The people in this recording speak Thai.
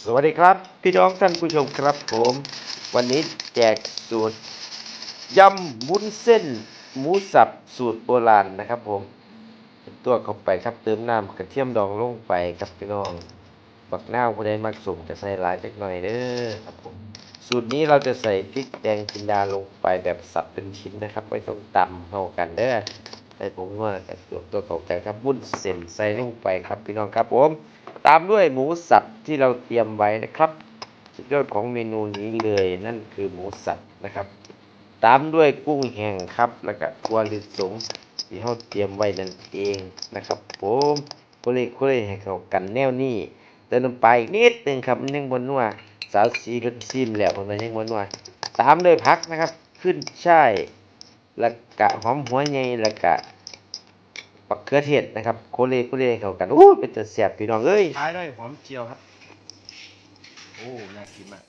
สวัสดีครับพี่น้องท่านผู้ชมครับผมวันนี้แจกสูตรยำวุ้นเส้นหมูสับสูตรโบราณนะครับผมตัวเข้าไปครับเติมน้ำกระเทียมดองลงไปครับพี่น้องบักนาวผู้ใดมักสุ่มจะใส่หลายจักหน่อยเด้อครับผมสูตรนี้เราจะใส่พริกแดงจินดาลงไปแบบสับเป็นชิ้นนะครับไม่ต้องตำเข้ากันเด้อใส่ผงนัวกับตัวเข้าใจครับวุ้นเส้นใส่ลงไปครับพี่น้องครับผมตามด้วยหมูสับที่เราเตรียมไว้นะครับสุดยอดของเมนูนี้เลยนั่นคือหมูสับนะครับตามด้วยกุ้งแห้งครับแล้วก็ถั่วลิสงที่เราเตรียมไว้นั่นเองนะครับผมคุยให้เข้ากันแนวนี้เติมลงไปนิดนึงครับยังบนนัวสาวซีเพิ่นซิมแล้วเพิ่นว่ายังบนนัวตามด้วยผักนะครับขึ้นช่ายแล้วก็หอมหัวใหญ่แล้วก็บักเขือเทศนะครับโคเลให้เข้ากันโอ้เป็นตาแซ่บพี่น้องเอ้ยท้ายด้วยหอมเจียวครับโอ้น่ากินมาก